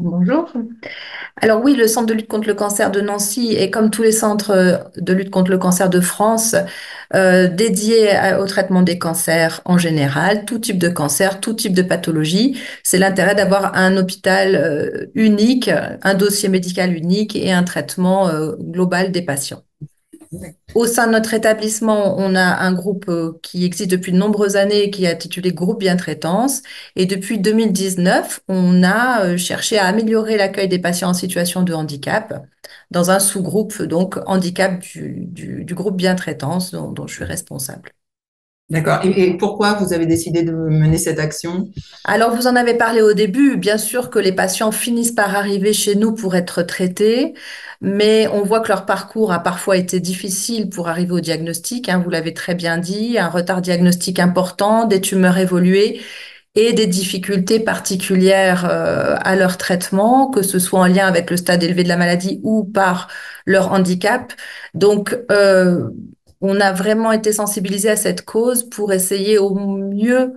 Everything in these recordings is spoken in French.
Bonjour. Alors oui, le Centre de lutte contre le cancer de Nancy est comme tous les centres de lutte contre le cancer de France, dédié au traitement des cancers en général, tout type de cancer, tout type de pathologie. C'est l'intérêt d'avoir un hôpital unique, un dossier médical unique et un traitement global des patients. Au sein de notre établissement, on a un groupe qui existe depuis de nombreuses années, qui est intitulé Groupe Bientraitance. Et depuis 2019, on a cherché à améliorer l'accueil des patients en situation de handicap dans un sous-groupe, donc handicap du groupe Bientraitance dont je suis responsable. D'accord. Et pourquoi vous avez décidé de mener cette action? Alors, vous en avez parlé au début. Bien sûr que les patients finissent par arriver chez nous pour être traités, mais on voit que leur parcours a parfois été difficile pour arriver au diagnostic, hein, vous l'avez très bien dit, un retard diagnostique important, des tumeurs évoluées et des difficultés particulières à leur traitement, que ce soit en lien avec le stade élevé de la maladie ou par leur handicap. Donc, on a vraiment été sensibilisés à cette cause pour essayer au mieux,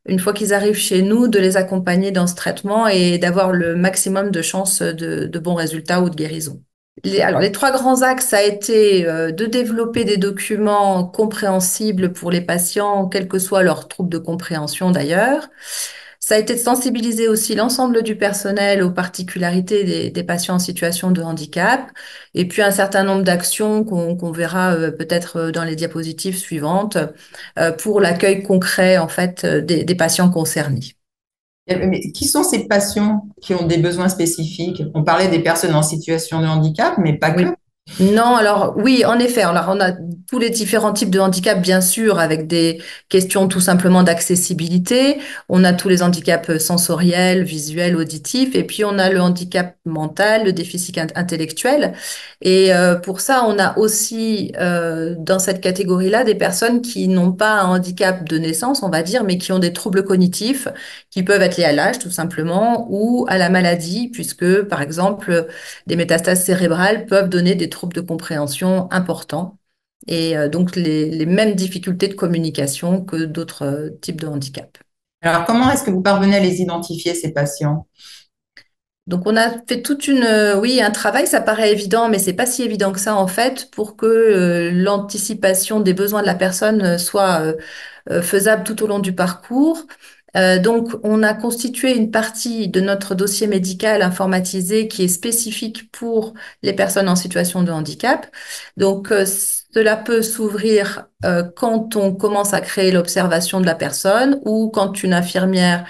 une fois qu'ils arrivent chez nous, de les accompagner dans ce traitement et d'avoir le maximum de chances de bons résultats ou de guérison. Les trois grands axes, ça a été de développer des documents compréhensibles pour les patients, quel que soit leur trouble de compréhension d'ailleurs. Ça a été de sensibiliser aussi l'ensemble du personnel aux particularités des patients en situation de handicap, et puis un certain nombre d'actions qu'on verra peut-être dans les diapositives suivantes pour l'accueil concret en fait des patients concernés. Mais qui sont ces patients qui ont des besoins spécifiques? On parlait des personnes en situation de handicap, mais pas que. Oui. Non, alors oui, en effet, alors on a tous les différents types de handicap, bien sûr, avec des questions tout simplement d'accessibilité. On a tous les handicaps sensoriels, visuels, auditifs, et puis on a le handicap mental, le déficit intellectuel. Et pour ça, on a aussi dans cette catégorie-là des personnes qui n'ont pas un handicap de naissance, on va dire, mais qui ont des troubles cognitifs, qui peuvent être liés à l'âge, tout simplement, ou à la maladie, puisque, par exemple, des métastases cérébrales peuvent donner des troubles de compréhension importants et donc les mêmes difficultés de communication que d'autres types de handicap. Alors, comment est-ce que vous parvenez à les identifier, ces patients? Donc on a fait toute oui, un travail, ça paraît évident, mais c'est pas si évident que ça en fait, pour que l'anticipation des besoins de la personne soit faisable tout au long du parcours. Donc, on a constitué une partie de notre dossier médical informatisé qui est spécifique pour les personnes en situation de handicap. Donc, cela peut s'ouvrir quand on commence à créer l'observation de la personne ou quand une infirmière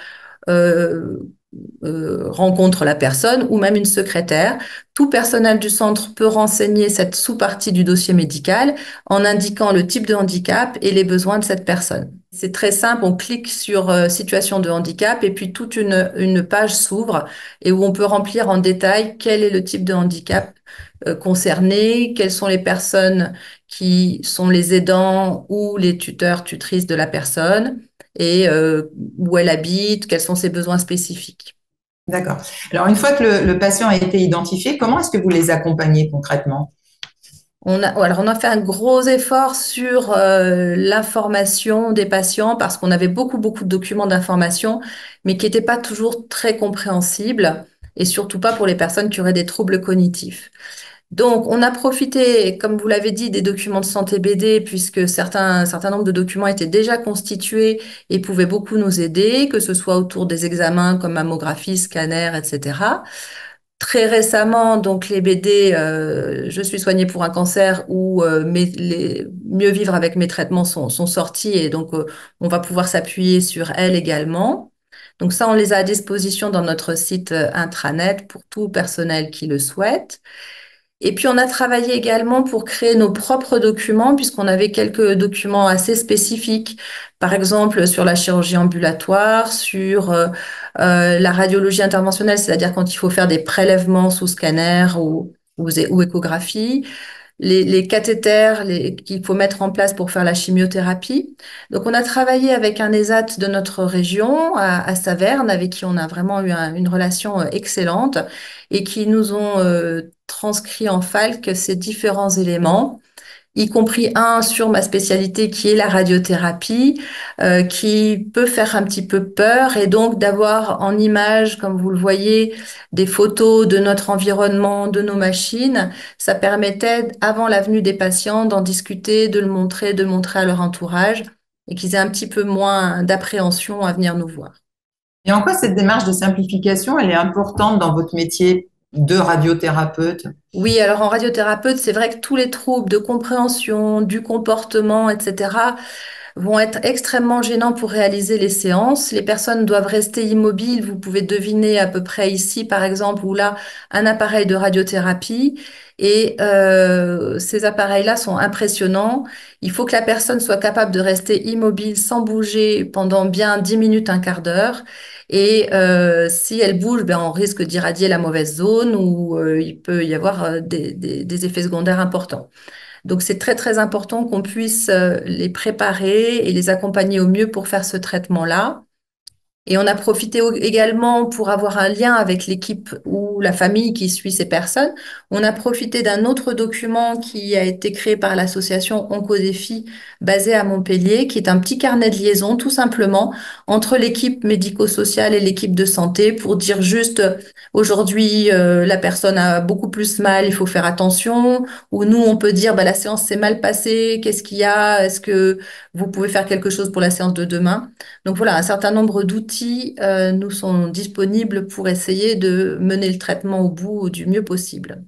euh, rencontre la personne ou même une secrétaire. Tout personnel du centre peut renseigner cette sous-partie du dossier médical en indiquant le type de handicap et les besoins de cette personne. C'est très simple, on clique sur situation de handicap et puis toute une page s'ouvre et où on peut remplir en détail quel est le type de handicap concerné, quelles sont les personnes qui sont les aidants ou les tuteurs, tutrices de la personne et où elle habite, quels sont ses besoins spécifiques. D'accord. Alors, une fois que le patient a été identifié, comment est-ce que vous les accompagnez concrètement? Alors on a fait un gros effort sur l'information des patients parce qu'on avait beaucoup de documents d'information, mais qui n'étaient pas toujours très compréhensibles et surtout pas pour les personnes qui auraient des troubles cognitifs. Donc, on a profité, comme vous l'avez dit, des documents de santé BD, puisque un certain nombre de documents étaient déjà constitués et pouvaient beaucoup nous aider, que ce soit autour des examens comme mammographie, scanner, etc. Très récemment, donc les BD, Je suis soignée pour un cancer ou Mieux vivre avec mes traitements sont sortis et donc on va pouvoir s'appuyer sur elles également. Donc ça, on les a à disposition dans notre site intranet pour tout personnel qui le souhaite. Et puis, on a travaillé également pour créer nos propres documents, puisqu'on avait quelques documents assez spécifiques, par exemple sur la chirurgie ambulatoire, sur la radiologie interventionnelle, c'est-à-dire quand il faut faire des prélèvements sous scanner ou échographie, les cathéters qu'il faut mettre en place pour faire la chimiothérapie. Donc, on a travaillé avec un ESAT de notre région, à Saverne, avec qui on a vraiment eu une relation excellente et qui nous ont transcrit en FALC ces différents éléments. y compris un sur ma spécialité qui est la radiothérapie, qui peut faire un petit peu peur et donc d'avoir en image, comme vous le voyez, des photos de notre environnement, de nos machines, ça permettait, avant la venue des patients, d'en discuter, de le montrer à leur entourage et qu'ils aient un petit peu moins d'appréhension à venir nous voir. Et en quoi cette démarche de simplification, elle est importante dans votre métier de radiothérapeute? Oui, alors en radiothérapeute, c'est vrai que tous les troubles de compréhension, du comportement, etc., vont être extrêmement gênants pour réaliser les séances. Les personnes doivent rester immobiles. Vous pouvez deviner à peu près ici, par exemple, ou là, un appareil de radiothérapie. Et ces appareils-là sont impressionnants. Il faut que la personne soit capable de rester immobile sans bouger pendant bien 10 minutes, un quart d'heure. Et si elle bouge, ben, on risque d'irradier la mauvaise zone ou il peut y avoir des effets secondaires importants. Donc c'est très très important qu'on puisse les préparer et les accompagner au mieux pour faire ce traitement-là. Et on a profité également pour avoir un lien avec l'équipe ou la famille qui suit ces personnes. On a profité d'un autre document qui a été créé par l'association Oncodéfi basée à Montpellier, qui est un petit carnet de liaison tout simplement entre l'équipe médico-sociale et l'équipe de santé pour dire juste aujourd'hui la personne a beaucoup plus mal, il faut faire attention. Ou nous on peut dire bah, la séance s'est mal passée, qu'est-ce qu'il y a? Est-ce que vous pouvez faire quelque chose pour la séance de demain? Donc voilà, un certain nombre d'outils nous sont disponibles pour essayer de mener le traitement au bout du mieux possible.